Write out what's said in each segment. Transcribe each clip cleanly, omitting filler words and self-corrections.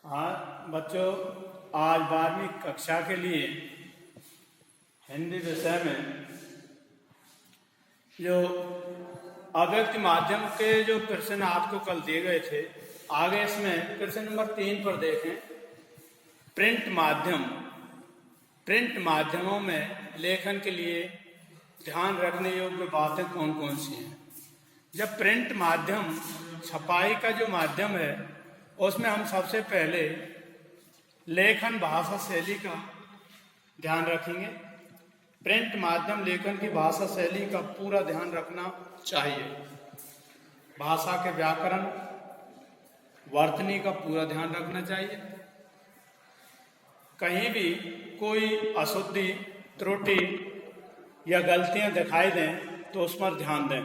हाँ बच्चों, आज 12वीं कक्षा के लिए हिंदी विषय में जो अव्यक्त माध्यम के जो प्रश्न आपको कल दिए गए थे, आगे इसमें प्रश्न नंबर 3 पर देखें। प्रिंट माध्यमों में लेखन के लिए ध्यान रखने योग्य बातें कौन कौन सी हैं। जब प्रिंट माध्यम, छपाई का जो माध्यम है, उसमें हम सबसे पहले लेखन भाषा शैली का ध्यान रखेंगे। प्रिंट माध्यम लेखन की भाषा शैली का पूरा ध्यान रखना चाहिए। भाषा के व्याकरण, वर्तनी का पूरा ध्यान रखना चाहिए। कहीं भी कोई अशुद्धि, त्रुटि या गलतियां दिखाई दें तो उस पर ध्यान दें।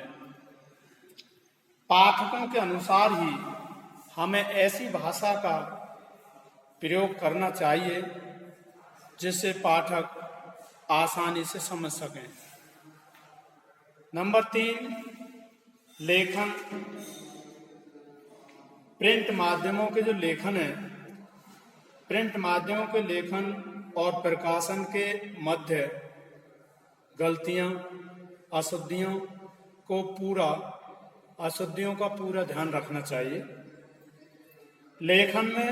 पाठकों के अनुसार ही हमें ऐसी भाषा का प्रयोग करना चाहिए जिससे पाठक आसानी से समझ सकें। नंबर 3, लेखन। प्रिंट माध्यमों के जो लेखन है, प्रिंट माध्यमों के लेखन और प्रकाशन के मध्य गलतियां, अशुद्धियों का पूरा ध्यान रखना चाहिए। लेखन में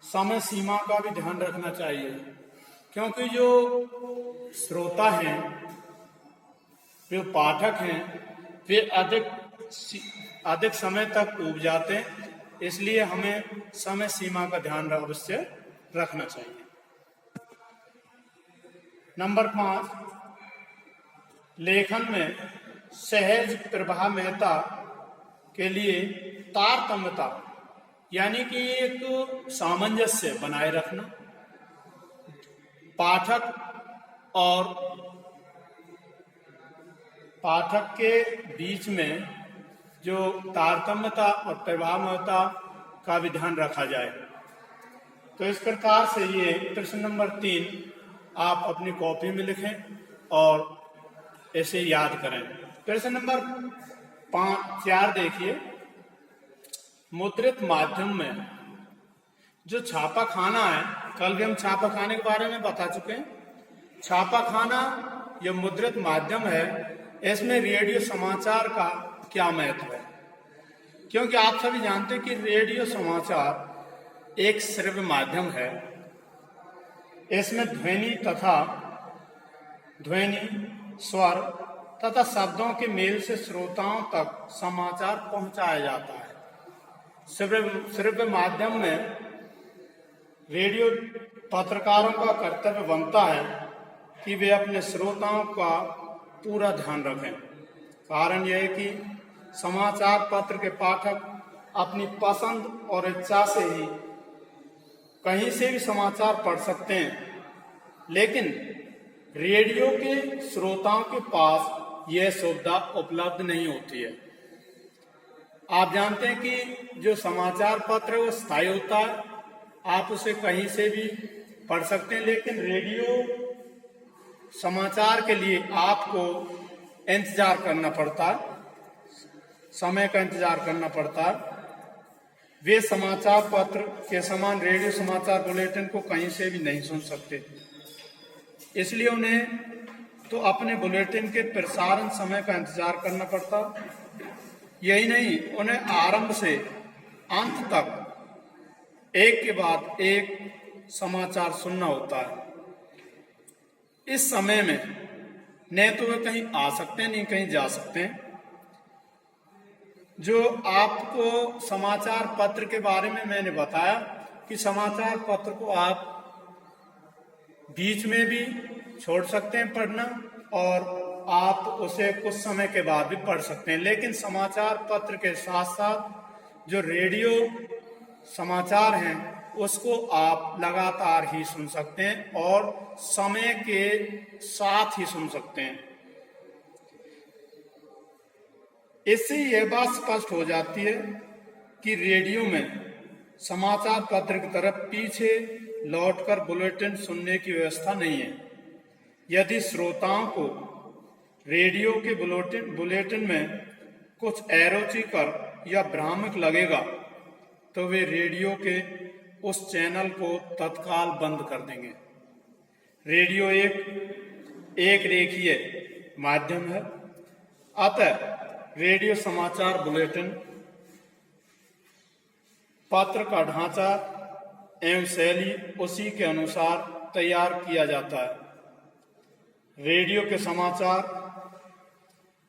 समय सीमा का भी ध्यान रखना चाहिए, क्योंकि जो श्रोता हैं, जो पाठक हैं, वे अधिक समय तक ऊब जाते हैं। इसलिए हमें समय सीमा का ध्यान अवश्य रखना चाहिए। नंबर 5, लेखन में सहज प्रभावमयता के लिए तारतम्यता यानी कि एक सामंजस्य बनाए रखना। पाठक के बीच में जो तारतम्यता और प्रभावमयता का भी ध्यान रखा जाए। तो इस प्रकार से ये प्रश्न नंबर 3 आप अपनी कॉपी में लिखें और इसे याद करें। प्रश्न नंबर 4 देखिए। मुद्रित माध्यम में जो छापाखाना है, कल भी हम छापाखाने के बारे में बता चुके हैं। छापाखाना जो मुद्रित माध्यम है, इसमें रेडियो समाचार का क्या महत्व है, क्योंकि आप सभी जानते हैं कि रेडियो समाचार एक श्रव्य माध्यम है। इसमें ध्वनि, स्वर तथा शब्दों के मेल से श्रोताओं तक समाचार पहुंचाया जाता है। श्रव्य माध्यम में रेडियो पत्रकारों का कर्तव्य बनता है कि वे अपने श्रोताओं का पूरा ध्यान रखें। कारण यह है कि समाचार पत्र के पाठक अपनी पसंद और इच्छा से ही कहीं से भी समाचार पढ़ सकते हैं, लेकिन रेडियो के श्रोताओं के पास यह सुविधा उपलब्ध नहीं होती है। आप जानते हैं कि जो समाचार पत्र है वो स्थायी होता है, आप उसे कहीं से भी पढ़ सकते हैं, लेकिन रेडियो समाचार के लिए आपको इंतजार करना पड़ता है, समय का इंतजार करना पड़ता है। वे समाचार पत्र के समान रेडियो समाचार बुलेटिन को कहीं से भी नहीं सुन सकते, इसलिए उन्हें तो अपने बुलेटिन के प्रसारण समय का इंतजार करना पड़ता। यही नहीं, उन्हें आरंभ से अंत तक एक के बाद एक समाचार सुनना होता है। इस समय में न तो वे कहीं आ सकते हैं, नहीं कहीं जा सकते हैं। जो आपको समाचार पत्र के बारे में मैंने बताया कि समाचार पत्र को आप बीच में भी छोड़ सकते हैं पढ़ना, और आप उसे कुछ समय के बाद भी पढ़ सकते हैं। लेकिन समाचार पत्र के साथ साथ जो रेडियो समाचार हैं, उसको आप लगातार ही सुन सकते हैं और समय के साथ ही सुन सकते हैं। इससे यह बात स्पष्ट हो जाती है कि रेडियो में समाचार पत्र की तरफ पीछे लौटकर बुलेटिन सुनने की व्यवस्था नहीं है। यदि श्रोताओं को रेडियो के बुलेटिन में कुछ अरुचिकर या भ्रामक लगेगा तो वे रेडियो के उस चैनल को तत्काल बंद कर देंगे। रेडियो एक रेखीय माध्यम है, अतः रेडियो समाचार बुलेटिन, पत्र का ढांचा एवं शैली उसी के अनुसार तैयार किया जाता है। रेडियो के समाचार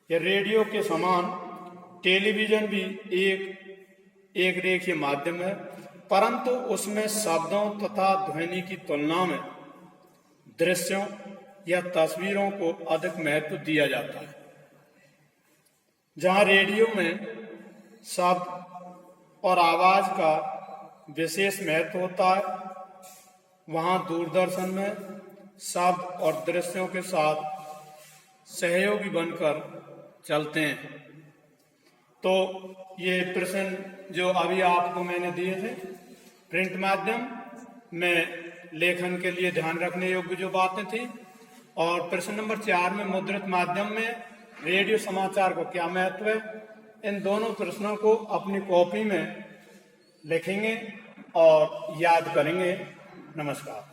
या रेडियो के समान टेलीविजन भी एक रेखीय माध्यम है, परंतु उसमें शब्दों तथा ध्वनि की तुलना में दृश्यों या तस्वीरों को अधिक महत्व दिया जाता है। जहां रेडियो में शब्द और आवाज का विशेष महत्व होता है, वहां दूरदर्शन में शब्द और दृश्यों के साथ सहयोगी बनकर चलते हैं। तो ये प्रश्न जो अभी आपको मैंने दिए थे, प्रिंट माध्यम में लेखन के लिए ध्यान रखने योग्य जो बातें थी, और प्रश्न नंबर 4 में मुद्रित माध्यम में रेडियो समाचार को क्या महत्व है, इन दोनों प्रश्नों को अपनी कॉपी में लिखेंगे और याद करेंगे। नमस्कार।